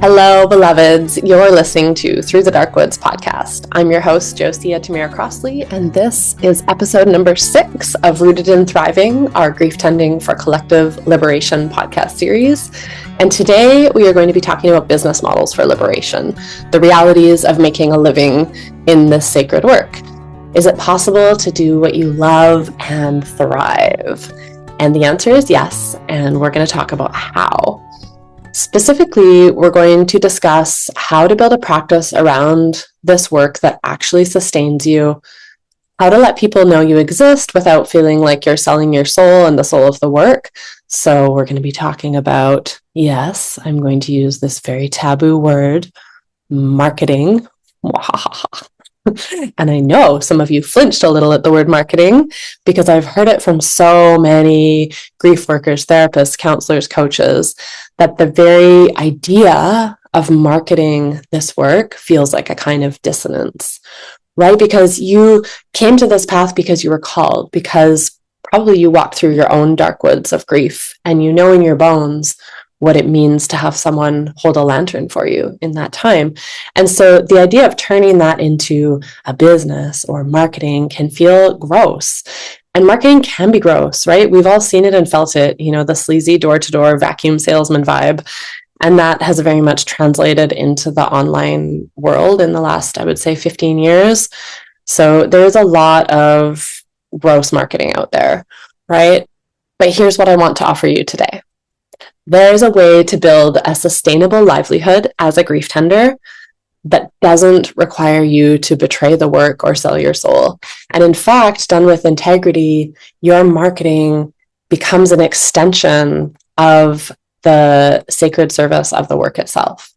Hello, beloveds. You're listening to Through the Dark Woods podcast. I'm your host, Josia Tamira Crossley, and this is episode number 6 of Rooted in Thriving, our Grief Tending for Collective Liberation podcast series. And today we are going to be talking about business models for liberation, the realities of making a living in this sacred work. Is it possible to do what you love and thrive? And the answer is yes, and we're going to talk about how. Specifically, we're going to discuss how to build a practice around this work that actually sustains you, how to let people know you exist without feeling like you're selling your soul and the soul of the work. So we're going to be talking about, yes, I'm going to use this very taboo word, marketing. And I know some of you flinched a little at the word marketing because I've heard it from so many grief workers, therapists, counselors, coaches, that the very idea of marketing this work feels like a kind of dissonance, right? Because you came to this path because you were called, because probably you walked through your own dark woods of grief and you know in your bones what it means to have someone hold a lantern for you in that time. And so the idea of turning that into a business or marketing can feel gross. And marketing can be gross, right? We've all seen it and felt it, the sleazy door-to-door vacuum salesman vibe. And that has very much translated into the online world in the last, I would say, 15 years. So there's a lot of gross marketing out there, right? But here's what I want to offer you today. There's a way to build a sustainable livelihood as a grief tender that doesn't require you to betray the work or sell your soul. And in fact, done with integrity, your marketing becomes an extension of the sacred service of the work itself.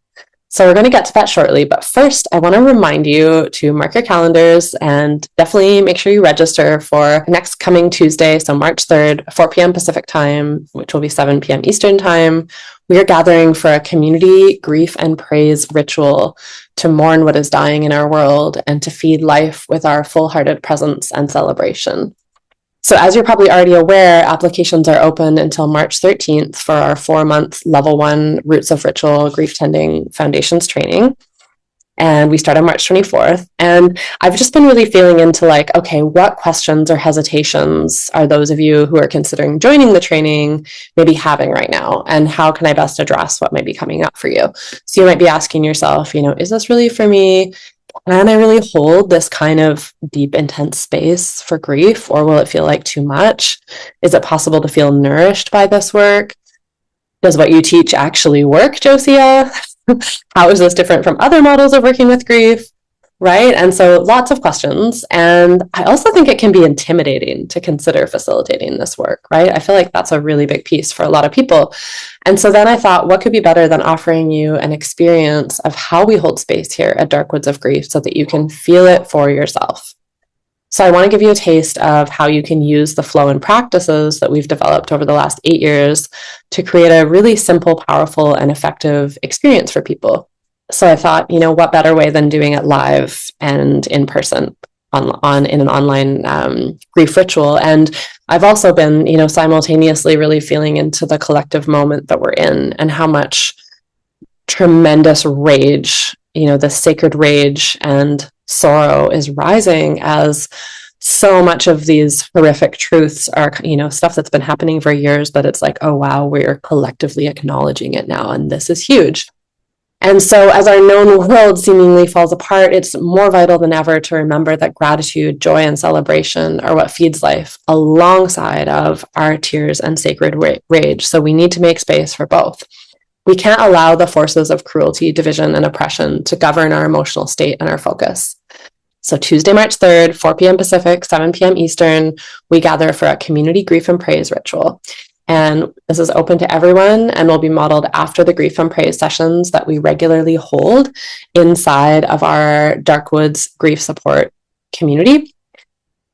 So we're going to get to that shortly, but first I want to remind you to mark your calendars and definitely make sure you register for next coming Tuesday, so March 3rd, 4 p.m. Pacific time, which will be 7 p.m. Eastern time. We are gathering for a community grief and praise ritual to mourn what is dying in our world and to feed life with our full-hearted presence and celebration. So as you're probably already aware, applications are open until March 13th for our 4-month Level 1 Roots of Ritual Grief Tending Foundations training. And we start on March 24th. And I've just been really feeling into okay, what questions or hesitations are those of you who are considering joining the training maybe having right now? And how can I best address what might be coming up for you? So you might be asking yourself, is this really for me? Can I really hold this kind of deep, intense space for grief, or will it feel like too much? Is it possible to feel nourished by this work? Does what you teach actually work, Josia? How is this different from other models of working with grief? Right? And so lots of questions. And I also think it can be intimidating to consider facilitating this work, right? I feel like that's a really big piece for a lot of people. And so then I thought, what could be better than offering you an experience of how we hold space here at Dark Woods of Grief so that you can feel it for yourself. So I want to give you a taste of how you can use the flow and practices that we've developed over the last 8 years to create a really simple, powerful, and effective experience for people. So I thought, what better way than doing it live and in person in an online grief ritual. And I've also been, simultaneously really feeling into the collective moment that we're in and how much tremendous rage, the sacred rage and sorrow is rising as so much of these horrific truths are, stuff that's been happening for years, but it's like, oh, wow, we're collectively acknowledging it now. And this is huge. And so as our known world seemingly falls apart, it's more vital than ever to remember that gratitude, joy, and celebration are what feeds life alongside of our tears and sacred rage. So we need to make space for both. We can't allow the forces of cruelty, division, and oppression to govern our emotional state and our focus. So Tuesday, March 3rd, 4 p.m. Pacific, 7 p.m. Eastern, we gather for a community grief and praise ritual. And this is open to everyone and will be modeled after the grief and praise sessions that we regularly hold inside of our Dark Woods grief support community.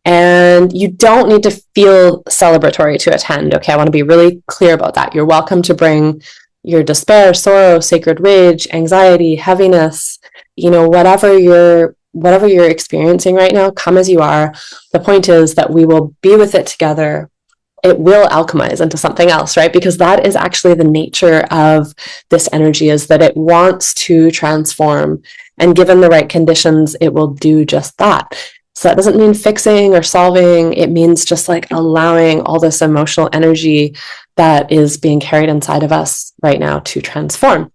And you don't need to feel celebratory to attend, okay? I want to be really clear about that. You're welcome to bring your despair, sorrow, sacred rage, anxiety, heaviness, whatever you're experiencing right now, come as you are. The point is that we will be with it together, it will alchemize into something else, right? Because that is actually the nature of this energy, is that it wants to transform. And given the right conditions, it will do just that. So that doesn't mean fixing or solving. It means just like allowing all this emotional energy that is being carried inside of us right now to transform.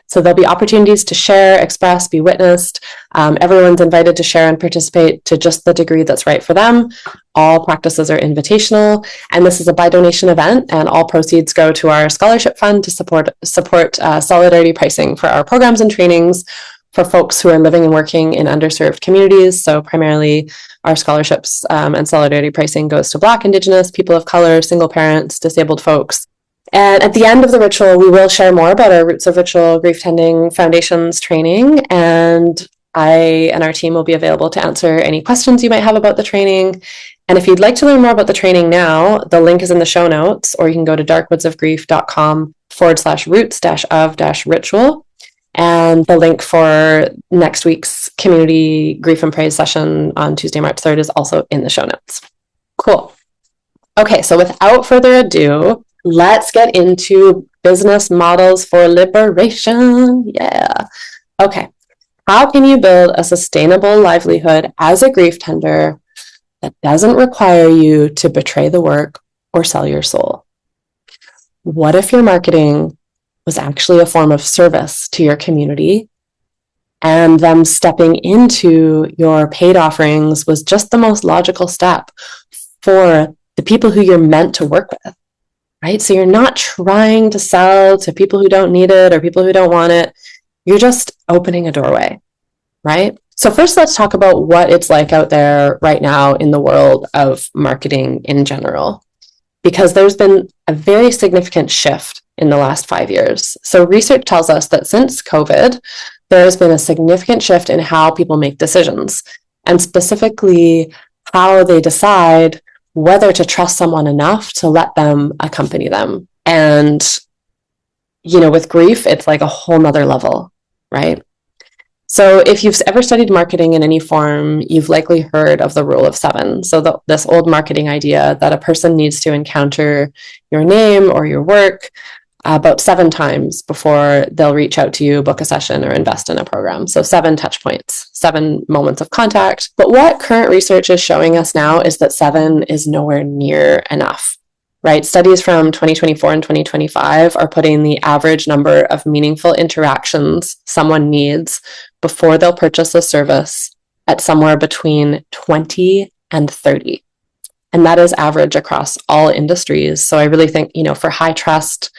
So there'll be opportunities to share, express, be witnessed. Everyone's invited to share and participate to just the degree that's right for them. All practices are invitational, and this is a by donation event, and all proceeds go to our scholarship fund to support solidarity pricing for our programs and trainings for folks who are living and working in underserved communities. So primarily our scholarships and solidarity pricing goes to Black, Indigenous, people of color, single parents, disabled folks. And at the end of the ritual, we will share more about our Roots of Ritual Grief Tending Foundations training. And I and our team will be available to answer any questions you might have about the training. And if you'd like to learn more about the training now, the link is in the show notes, or you can go to darkwoodsofgrief.com/roots-of-ritual. And the link for next week's community grief and praise session on Tuesday, March 3rd is also in the show notes. Cool. Okay, so without further ado, let's get into business models for liberation. Yeah. Okay. How can you build a sustainable livelihood as a grief tender that doesn't require you to betray the work or sell your soul? What if your marketing was actually a form of service to your community, and them stepping into your paid offerings was just the most logical step for the people who you're meant to work with? Right? So you're not trying to sell to people who don't need it or people who don't want it. You're just opening a doorway, right? So first, let's talk about what it's like out there right now in the world of marketing in general, because there's been a very significant shift in the last 5 years. So research tells us that since COVID, there has been a significant shift in how people make decisions, and specifically how they decide whether to trust someone enough to let them accompany them. And, with grief, it's like a whole nother level, right? So if you've ever studied marketing in any form, you've likely heard of the rule of 7. So this old marketing idea that a person needs to encounter your name or your work about 7 times before they'll reach out to you, book a session, or invest in a program. So 7 touch points, 7 moments of contact. But what current research is showing us now is that 7 is nowhere near enough, right? Studies from 2024 and 2025 are putting the average number of meaningful interactions someone needs before they'll purchase a service at somewhere between 20 and 30. And that is average across all industries. So I really think, for high trust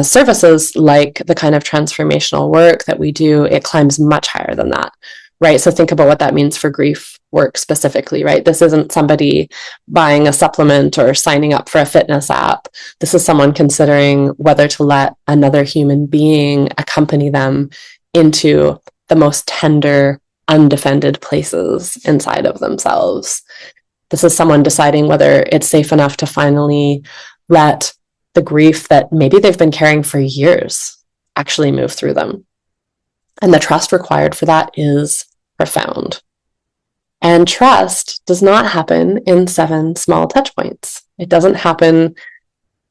services like the kind of transformational work that we do, it climbs much higher than that, right? So think about what that means for grief work specifically, right? This isn't somebody buying a supplement or signing up for a fitness app. This is someone considering whether to let another human being accompany them into the most tender, undefended places inside of themselves. This is someone deciding whether it's safe enough to finally let the grief that maybe they've been carrying for years actually move through them. And the trust required for that is profound. And trust does not happen in 7 small touch points. It doesn't happen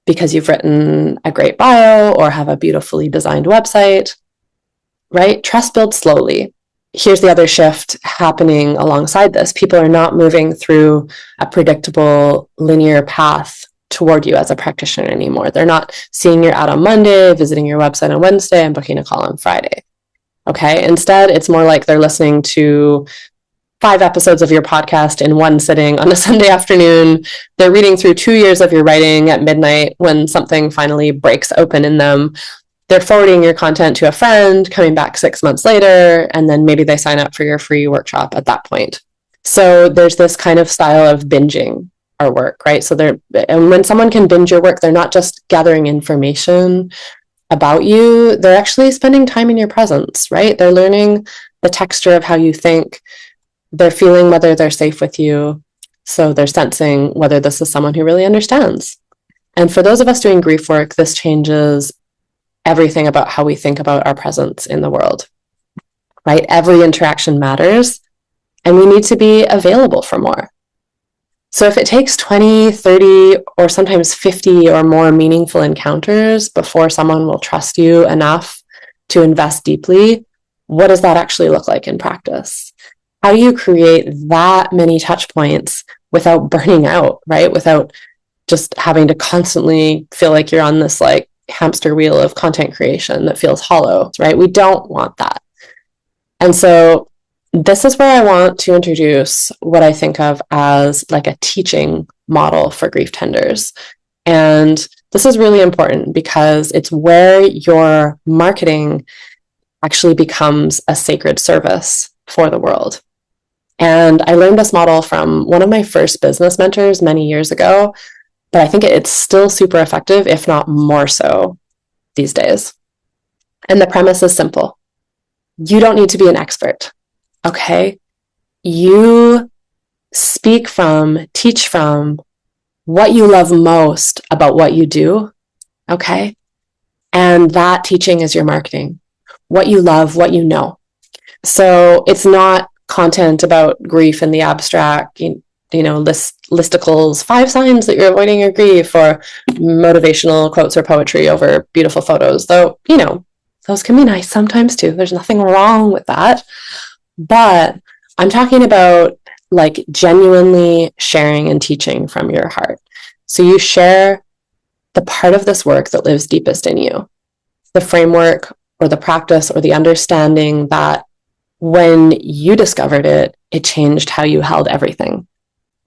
because you've written a great bio or have a beautifully designed website, right? Trust builds slowly. Here's the other shift happening alongside this. People are not moving through a predictable linear path toward you as a practitioner anymore. They're not seeing your ad on Monday, visiting your website on Wednesday, and booking a call on Friday. Okay. Instead, it's more like they're listening to 5 episodes of your podcast in one sitting on a Sunday afternoon. They're reading through 2 years of your writing at midnight when something finally breaks open in them. They're forwarding your content to a friend, coming back 6 months later, and then maybe they sign up for your free workshop at that point. So there's this kind of style of binging our work, right? So and when someone can binge your work, they're not just gathering information about you, they're actually spending time in your presence, right? They're learning the texture of how you think. They're feeling whether they're safe with you. So they're sensing whether this is someone who really understands. And for those of us doing grief work, this changes everything about how we think about our presence in the world, right? Every interaction matters, and we need to be available for more. So if it takes 20, 30, or sometimes 50 or more meaningful encounters before someone will trust you enough to invest deeply, what does that actually look like in practice? How do you create that many touch points without burning out, right? Without just having to constantly feel like you're on this like hamster wheel of content creation that feels hollow, right? We don't want that. And so this is where I want to introduce what I think of as like a teaching model for grief tenders. And this is really important because it's where your marketing actually becomes a sacred service for the world. And I learned this model from one of my first business mentors many years ago, but I think it's still super effective, if not more so these days. And the premise is simple. You don't need to be an expert, okay? You speak from, teach from what you love most about what you do, okay? And that teaching is your marketing. What you love, what you know. So it's not content about grief in the abstract, listicles, 5 signs that you're avoiding your grief, or motivational quotes or poetry over beautiful photos. Though, those can be nice sometimes too. There's nothing wrong with that. But I'm talking about like genuinely sharing and teaching from your heart. So you share the part of this work that lives deepest in you, the framework or the practice or the understanding that when you discovered it, it changed how you held everything,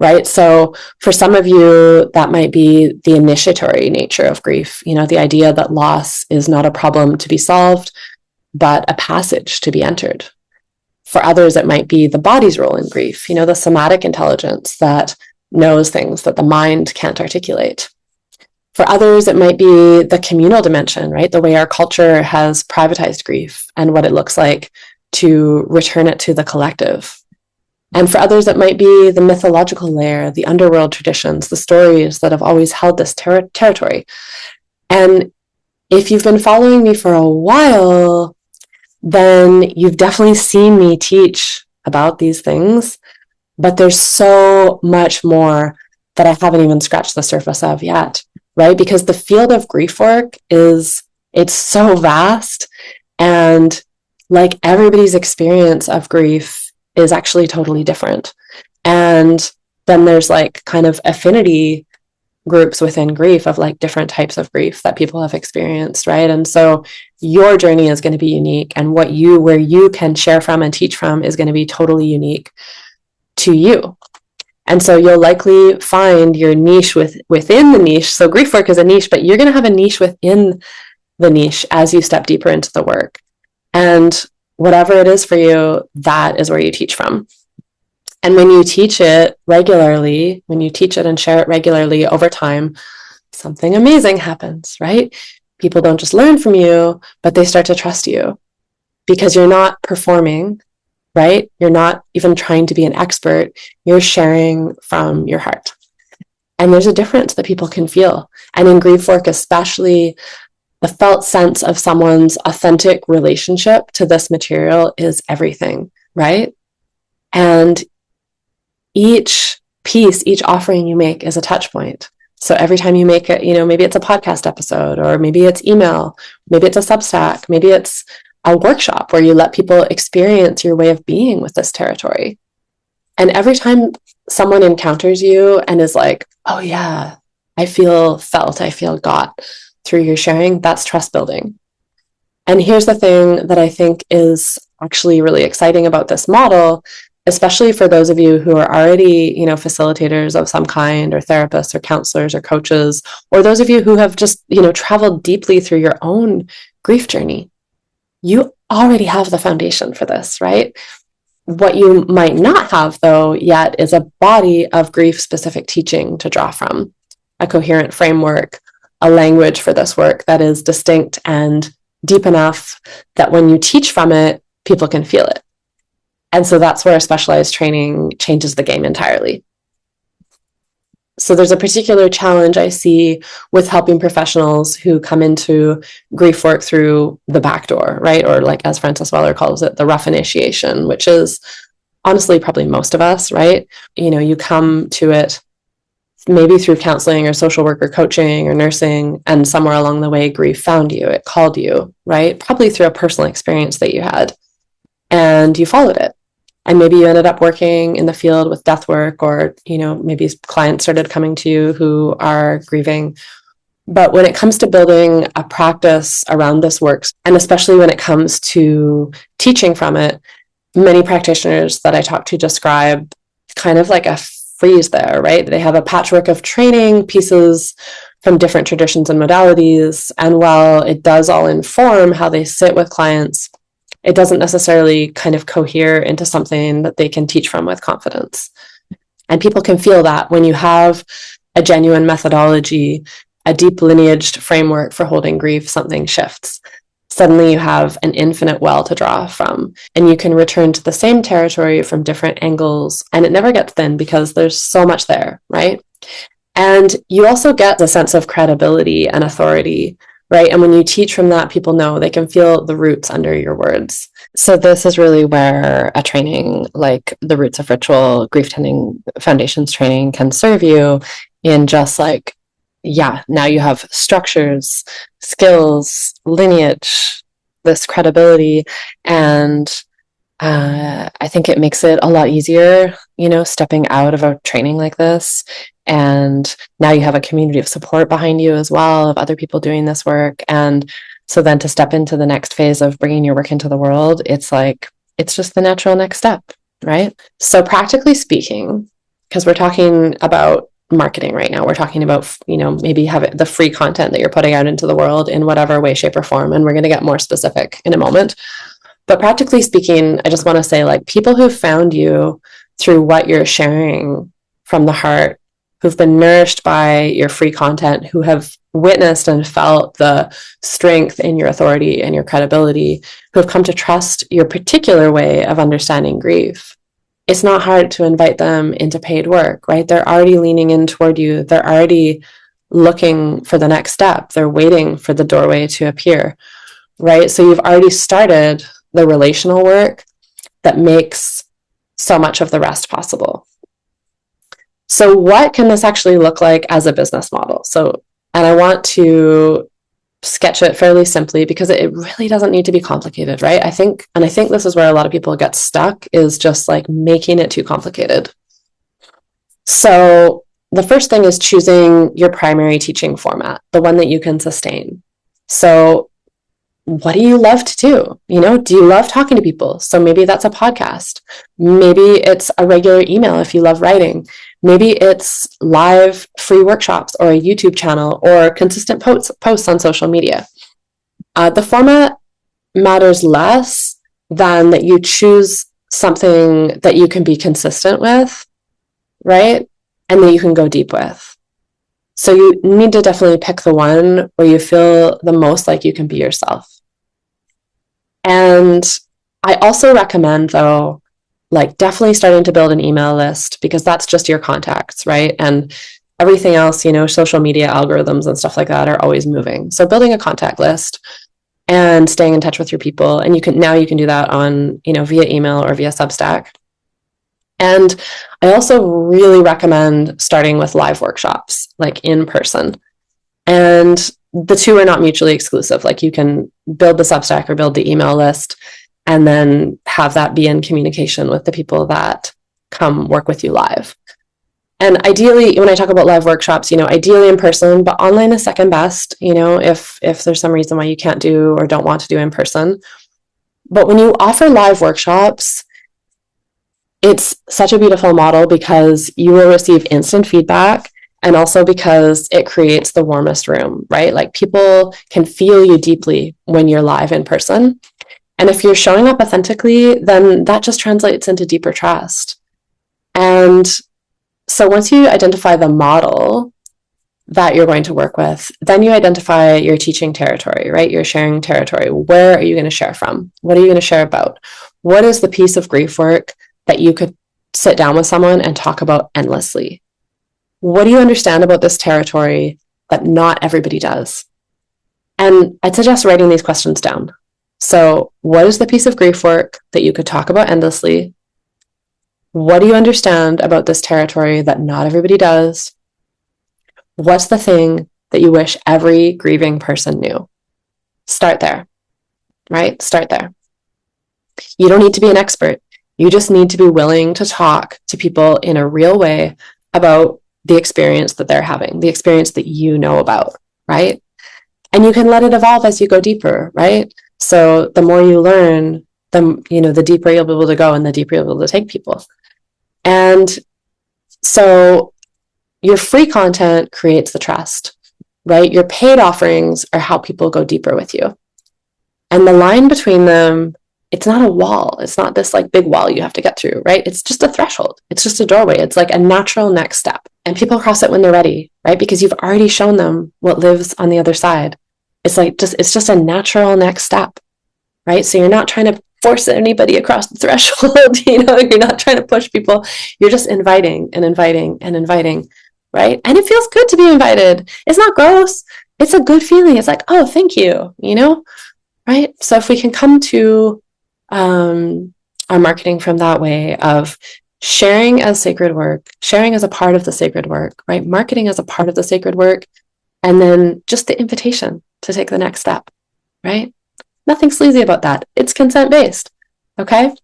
right? So for some of you, that might be the initiatory nature of grief, the idea that loss is not a problem to be solved, but a passage to be entered. For others, it might be the body's role in grief, the somatic intelligence that knows things that the mind can't articulate. For others, it might be the communal dimension, right? The way our culture has privatized grief and what it looks like to return it to the collective. And for others, it might be the mythological layer, the underworld traditions, the stories that have always held this territory. And if you've been following me for a while, then you've definitely seen me teach about these things, but there's so much more that I haven't even scratched the surface of yet, right? Because the field of grief work it's so vast, and like everybody's experience of grief is actually totally different. And then there's like kind of affinity groups within grief of like different types of grief that people have experienced, right? And so your journey is going to be unique, and where you can share from and teach from is going to be totally unique to you. And so you'll likely find your niche within the niche. So grief work is a niche, but you're going to have a niche within the niche as you step deeper into the work. And whatever it is for you, that is where you teach from. And when you teach it regularly, when you teach it and share it regularly over time, something amazing happens, right? People don't just learn from you, but they start to trust you because you're not performing, right? You're not even trying to be an expert. You're sharing from your heart. And there's a difference that people can feel. And in grief work, especially, the felt sense of someone's authentic relationship to this material is everything, right? And each piece, each offering you make is a touch point. So every time you make it, maybe it's a podcast episode, or maybe it's email, maybe it's a Substack, maybe it's a workshop where you let people experience your way of being with this territory. And every time someone encounters you and is like, oh yeah, I feel felt, I feel got through your sharing, that's trust building. And here's the thing that I think is actually really exciting about this model, especially for those of you who are already, facilitators of some kind, or therapists or counselors or coaches, or those of you who have just, traveled deeply through your own grief journey. You already have the foundation for this, right? What you might not have, though, yet is a body of grief-specific teaching to draw from, a coherent framework, a language for this work that is distinct and deep enough that when you teach from it, people can feel it. And so that's where specialized training changes the game entirely. So there's a particular challenge I see with helping professionals who come into grief work through the back door, right? Or like, as Frances Weller calls it, the rough initiation, which is honestly probably most of us, right? You come to it maybe through counseling or social work or coaching or nursing, and somewhere along the way, grief found you, it called you, right? Probably through a personal experience that you had, and you followed it. And maybe you ended up working in the field with death work, or, maybe clients started coming to you who are grieving. But when it comes to building a practice around this work, and especially when it comes to teaching from it, many practitioners that I talk to describe kind of like a freeze there, right? They have a patchwork of training pieces from different traditions and modalities. And while it does all inform how they sit with clients, it doesn't necessarily kind of cohere into something that they can teach from with confidence. And people can feel that when you have a genuine methodology, a deep lineaged framework for holding grief, something shifts. Suddenly you have an infinite well to draw from, and you can return to the same territory from different angles, and it never gets thin because there's so much there, right? And you also get a sense of credibility and authority, right? And when you teach from that, people know they can feel the roots under your words. So this is really where a training like the Roots of Ritual Grief Tending Foundations training can serve you in just like, now you have structures, skills, lineage, this credibility, and I think it makes it a lot easier, stepping out of a training like this. And now you have a community of support behind you as well, of other people doing this work. And so then to step into the next phase of bringing your work into the world, it's just the natural next step, right? So practically speaking, because we're talking about marketing right now, we're talking about, maybe have the free content that you're putting out into the world in whatever way, shape, or form. And we're going to get more specific in a moment. But practically speaking, I just want to say, like, people who found you through what you're sharing from the heart, who've been nourished by your free content, who have witnessed and felt the strength in your authority and your credibility, who have come to trust your particular way of understanding grief. It's not hard to invite them into paid work, right? They're already leaning in toward you. They're already looking for the next step. They're waiting for the doorway to appear, right? So you've already started the relational work that makes so much of the rest possible. So what can this actually look like as a business model? And I want to sketch it fairly simply because it really doesn't need to be complicated, right? I think this is where a lot of people get stuck, is just like making it too complicated. So the first thing is choosing your primary teaching format, the one that you can sustain. So what do you love to do? Do you love talking to people? So maybe that's a podcast. Maybe it's a regular email if you love writing. Maybe it's live free workshops or a YouTube channel or consistent posts on social media. The format matters less than that you choose something that you can be consistent with, right? And that you can go deep with. So you need to definitely pick the one where you feel the most like you can be yourself. And I also recommend, though, like definitely starting to build an email list, because that's just your contacts, right? And everything else, social media algorithms and stuff like that are always moving. So building a contact list and staying in touch with your people. And you can do that on, via email or via Substack. And I also really recommend starting with live workshops, like in person. And the two are not mutually exclusive. Like you can build the Substack or build the email list and then have that be in communication with the people that come work with you live. And ideally, when I talk about live workshops, ideally in person, but online is second best, if there's some reason why you can't do or don't want to do in person. But when you offer live workshops, it's such a beautiful model because you will receive instant feedback, and also because it creates the warmest room, right? Like people can feel you deeply when you're live in person. And if you're showing up authentically, then that just translates into deeper trust. And so once you identify the model that you're going to work with, then you identify your teaching territory, right? Your sharing territory. Where are you going to share from? What are you going to share about? What is the piece of grief work that you could sit down with someone and talk about endlessly? What do you understand about this territory that not everybody does? And I'd suggest writing these questions down. So what is the piece of grief work that you could talk about endlessly? What do you understand about this territory that not everybody does? What's the thing that you wish every grieving person knew? Start there, right? Start there. You don't need to be an expert. You just need to be willing to talk to people in a real way about the experience that they're having, the experience that you know about, right? And you can let it evolve as you go deeper, right? So the more you learn, the deeper you'll be able to go and the deeper you'll be able to take people. And so your free content creates the trust, right? Your paid offerings are how people go deeper with you. And the line between them, it's not a wall. It's not this like big wall you have to get through, right? It's just a threshold. It's just a doorway. It's like a natural next step. And people cross it when they're ready, right? Because you've already shown them what lives on the other side. It's just a natural next step, right? So you're not trying to force anybody across the threshold. You're not trying to push people. You're just inviting and inviting and inviting, right? And it feels good to be invited. It's not gross. It's a good feeling. It's like, oh, thank you, right? So if we can come to our marketing from that way of sharing as sacred work, sharing as a part of the sacred work, right? Marketing as a part of the sacred work, and then just the invitation to take the next step, right? Nothing sleazy about that. It's consent-based, okay?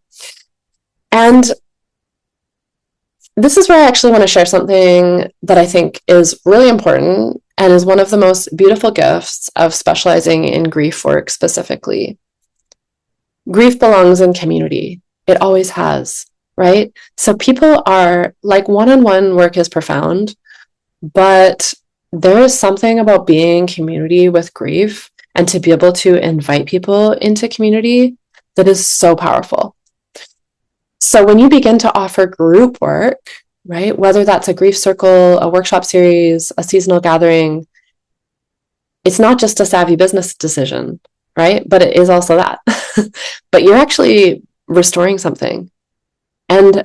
And this is where I actually want to share something that I think is really important and is one of the most beautiful gifts of specializing in grief work specifically. Grief belongs in community. It always has, right? So people are like, one-on-one work is profound, but there is something about being in community with grief and to be able to invite people into community that is so powerful. So when you begin to offer group work, right, whether that's a grief circle, a workshop series, a seasonal gathering, it's not just a savvy business decision, right? But it is also that. But you're actually restoring something. And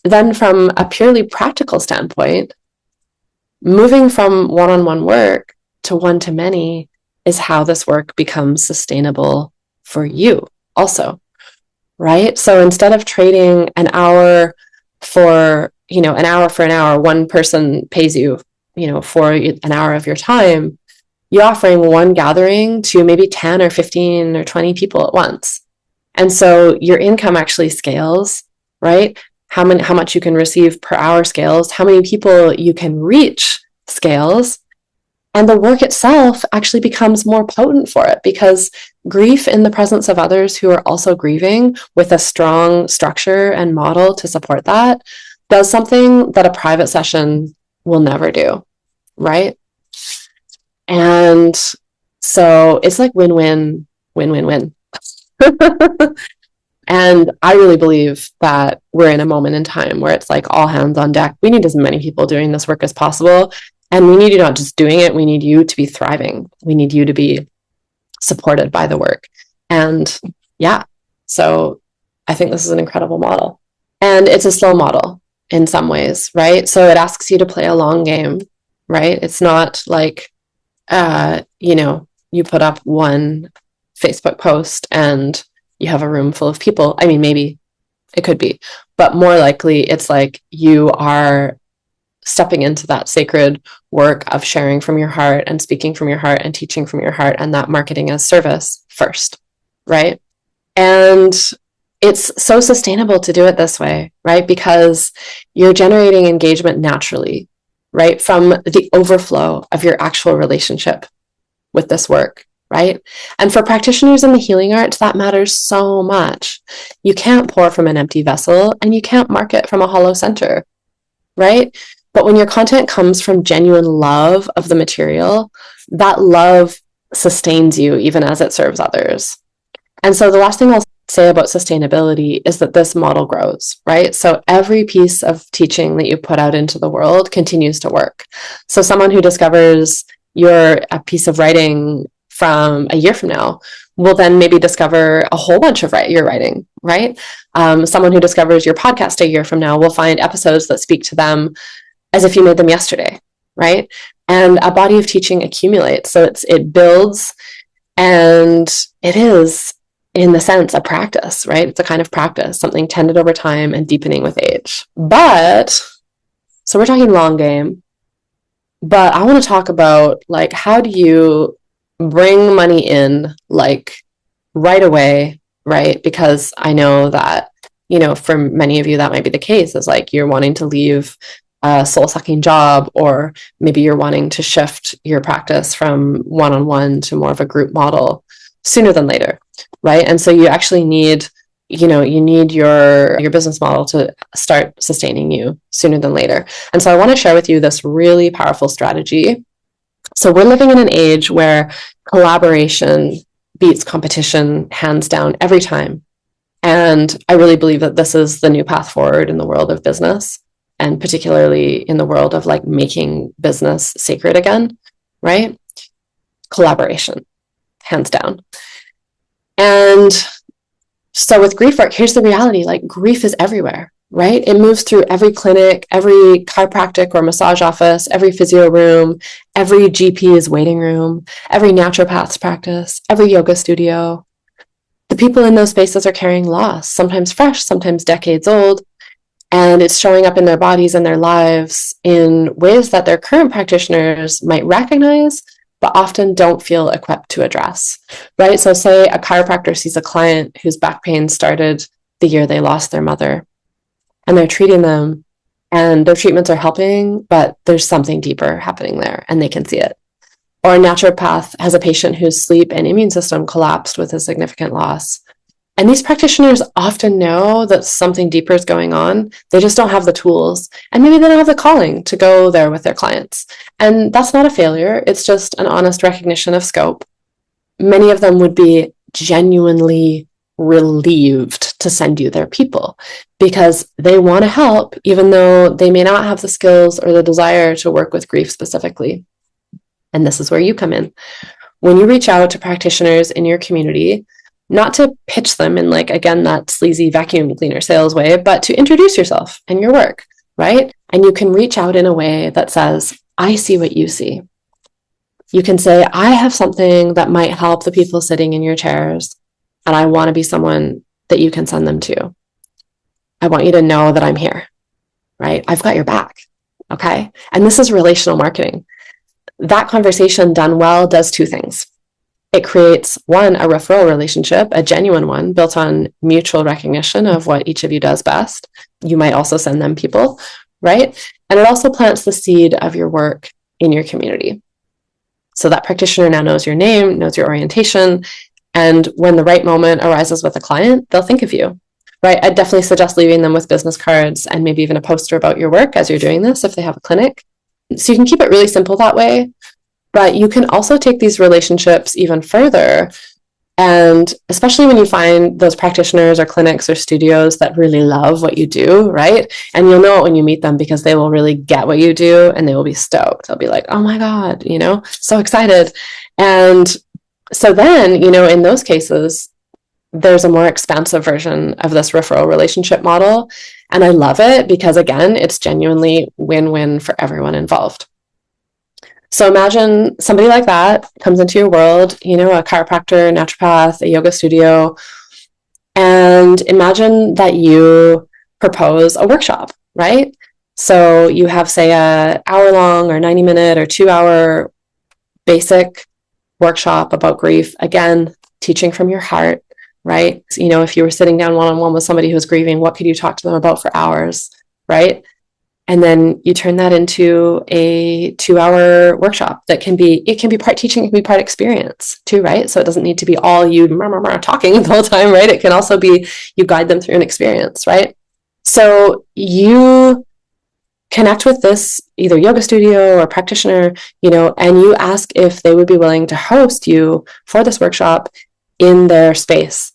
then from a purely practical standpoint, moving from one-on-one work to one-to-many is how this work becomes sustainable for you also, right? So instead of trading an hour for an hour, one person pays you, for an hour of your time, you're offering one gathering to maybe 10 or 15 or 20 people at once. And so your income actually scales, right? How much you can receive per hour scales, how many people you can reach scales, and the work itself actually becomes more potent for it, because grief in the presence of others who are also grieving with a strong structure and model to support that does something that a private session will never do, right? And so it's like win-win, win-win-win. And I really believe that we're in a moment in time where it's like all hands on deck. We need as many people doing this work as possible. And we need you not just doing it, we need you to be thriving. We need you to be supported by the work. And yeah, so I think this is an incredible model. And it's a slow model in some ways, right? So it asks you to play a long game, right? It's not like, you put up one Facebook post and you have a room full of people. I mean, maybe it could be, but more likely it's like you are stepping into that sacred work of sharing from your heart and speaking from your heart and teaching from your heart, and that marketing as service first, right? And it's so sustainable to do it this way, right? Because you're generating engagement naturally, right? From the overflow of your actual relationship with this work, right? And for practitioners in the healing arts, that matters so much. You can't pour from an empty vessel and you can't market from a hollow center, right? But when your content comes from genuine love of the material, that love sustains you even as it serves others. And so the last thing I'll say about sustainability is that this model grows, right? So every piece of teaching that you put out into the world continues to work. So someone who discovers a piece of writing from a year from now will then maybe discover a whole bunch of your writing, right? Someone who discovers your podcast a year from now will find episodes that speak to them as if you made them yesterday, right? And a body of teaching accumulates. So it builds, and it is, in the sense, a practice, right? It's a kind of practice, something tended over time and deepening with age. But, so we're talking long game. But I want to talk about like, how do you bring money in like right away, right? Because I know that, for many of you, that might be the case, is like you're wanting to leave a soul sucking job, or maybe you're wanting to shift your practice from one-on-one to more of a group model sooner than later, right? And so you actually need, you need your business model to start sustaining you sooner than later. And so I want to share with you this really powerful strategy. So we're living in an age where collaboration beats competition hands down every time. And I really believe that this is the new path forward in the world of business, and particularly in the world of like making business sacred again, right? Collaboration, hands down. And so with grief work, here's the reality, like grief is everywhere, right? It moves through every clinic, every chiropractic or massage office, every physio room, every GP's waiting room, every naturopath's practice, every yoga studio. The people in those spaces are carrying loss, sometimes fresh, sometimes decades old, and it's showing up in their bodies and their lives in ways that their current practitioners might recognize, but often don't feel equipped to address, right? So say a chiropractor sees a client whose back pain started the year they lost their mother, and they're treating them, and their treatments are helping, but there's something deeper happening there, and they can see it. Or a naturopath has a patient whose sleep and immune system collapsed with a significant loss. And these practitioners often know that something deeper is going on. They just don't have the tools, and maybe they don't have the calling to go there with their clients. And that's not a failure. It's just an honest recognition of scope. Many of them would be genuinely relieved to send you their people because they want to help, even though they may not have the skills or the desire to work with grief specifically. And this is where you come in. When you reach out to practitioners in your community, not to pitch them in like, again, that sleazy vacuum cleaner sales way, but to introduce yourself and your work, right? And you can reach out in a way that says, I see what you see. You can say, I have something that might help the people sitting in your chairs, and I want to be someone that you can send them to. I want you to know that I'm here, right? I've got your back, okay? And this is relational marketing. That conversation done well does two things. It creates, one, a referral relationship, a genuine one, built on mutual recognition of what each of you does best. You might also send them people, right? And it also plants the seed of your work in your community. So that practitioner now knows your name, knows your orientation, and when the right moment arises with a client, they'll think of you, right? I'd definitely suggest leaving them with business cards and maybe even a poster about your work as you're doing this if they have a clinic. So you can keep it really simple that way. But you can also take these relationships even further. And especially when you find those practitioners or clinics or studios that really love what you do, right? And you'll know it when you meet them because they will really get what you do and they will be stoked. They'll be like, oh my God, so excited. And so then, in those cases, there's a more expansive version of this referral relationship model. And I love it because, again, it's genuinely win-win for everyone involved. So imagine somebody like that comes into your world, a chiropractor, naturopath, a yoga studio, and imagine that you propose a workshop, right? So you have, say, an hour-long or 90-minute or 2-hour basic workshop about grief. Again, teaching from your heart, right? So, if you were sitting down one-on-one with somebody who's grieving, what could you talk to them about for hours, right? And then you turn that into a 2-hour workshop it can be part teaching, it can be part experience too, right? So it doesn't need to be all you talking the whole time, right? It can also be you guide them through an experience, right? So you connect with this either yoga studio or practitioner, and you ask if they would be willing to host you for this workshop in their space.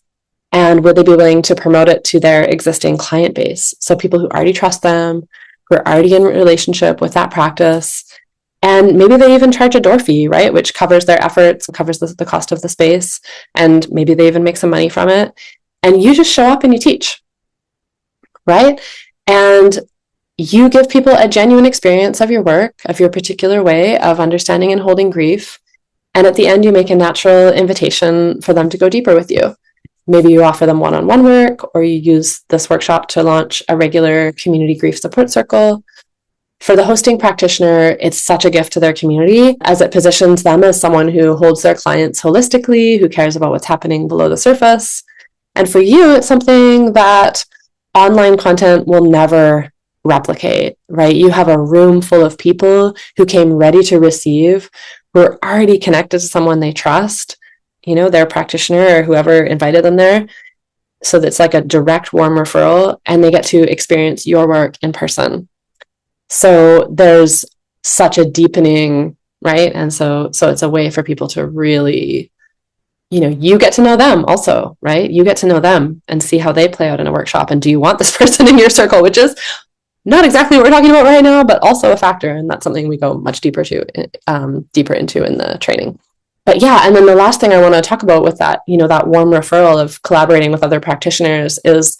And would they be willing to promote it to their existing client base? So people who already trust them, who are already in relationship with that practice. And maybe they even charge a door fee, right? Which covers their efforts, covers the cost of the space. And maybe they even make some money from it. And you just show up and you teach, right? And you give people a genuine experience of your work, of your particular way of understanding and holding grief. And at the end, you make a natural invitation for them to go deeper with you. Maybe you offer them one-on-one work, or you use this workshop to launch a regular community grief support circle. For the hosting practitioner, it's such a gift to their community as it positions them as someone who holds their clients holistically, who cares about what's happening below the surface. And for you, it's something that online content will never replicate, right? You have a room full of people who came ready to receive, who are already connected to someone they trust, their practitioner or whoever invited them there. So that's like a direct, warm referral, and they get to experience your work in person. So there's such a deepening, right? And so it's a way for people to really, you get to know them also, right? You get to know them and see how they play out in a workshop. And do you want this person in your circle, which is not exactly what we're talking about right now, but also a factor. And that's something we go much deeper into in the training. But yeah, and then the last thing I want to talk about with that, that warm referral of collaborating with other practitioners is,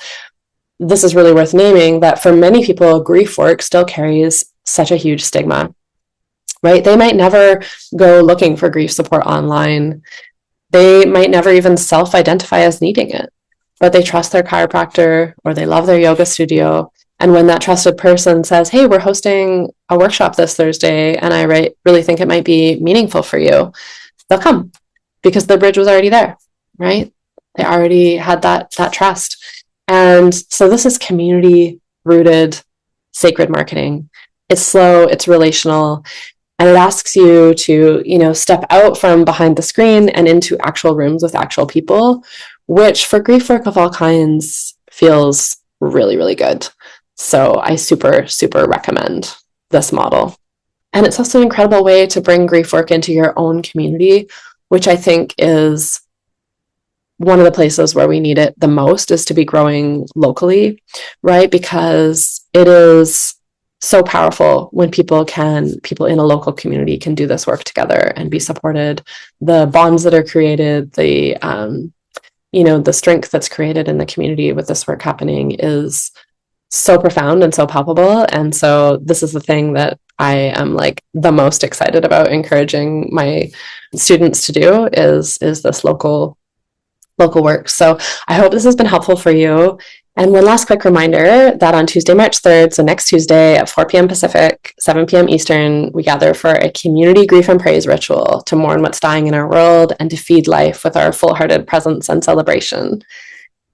this is really worth naming, that for many people, grief work still carries such a huge stigma, right? They might never go looking for grief support online. They might never even self-identify as needing it, but they trust their chiropractor or they love their yoga studio. And when that trusted person says, hey, we're hosting a workshop this Thursday, and I really think it might be meaningful for you, they'll come because the bridge was already there, right? They already had that trust. And so this is community-rooted sacred marketing. It's slow, it's relational, and it asks you to, step out from behind the screen and into actual rooms with actual people, which for grief work of all kinds feels really, really good. So I super, super recommend this model. And it's also an incredible way to bring grief work into your own community, which I think is one of the places where we need it the most, is to be growing locally, right? Because it is so powerful when people in a local community can do this work together and be supported. The bonds that are created, the strength that's created in the community with this work happening is so profound and so palpable. And so this is the thing that I am like the most excited about encouraging my students to do is this local work. So I hope this has been helpful for you. And one last quick reminder that on Tuesday, March 3rd, so next Tuesday at 4 p.m. Pacific, 7 p.m. Eastern, we gather for a community grief and praise ritual to mourn what's dying in our world and to feed life with our full-hearted presence and celebration.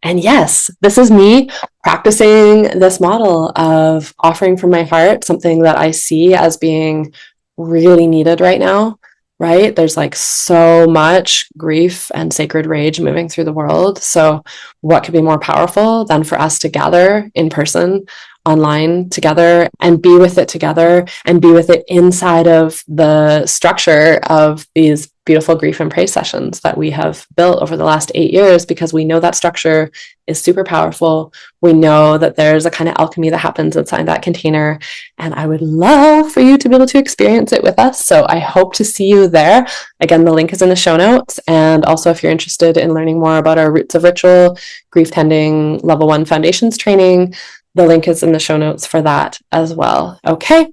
And yes, this is me practicing this model of offering from my heart, something that I see as being really needed right now, right? There's like so much grief and sacred rage moving through the world. So what could be more powerful than for us to gather in person, online together, and be with it together, and be with it inside of the structure of these beautiful grief and praise sessions that we have built over the last 8 years, because we know that structure is super powerful. We know that there's a kind of alchemy that happens inside that container, and I would love for you to be able to experience it with us. So I hope to see you there. Again, the link is in the show notes. And also, if you're interested in learning more about our Roots of Ritual Grief Tending Level 1 Foundations training, the link is in the show notes for that as well. Okay.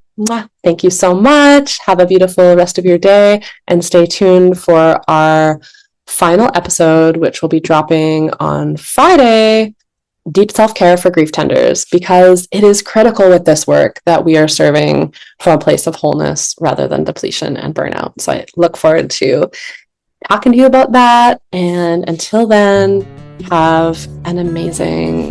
Thank you so much. Have a beautiful rest of your day, and stay tuned for our final episode, which will be dropping on Friday, Deep Self-Care for Grief Tenders, because it is critical with this work that we are serving from a place of wholeness rather than depletion and burnout. So I look forward to talking to you about that. And until then, have an amazing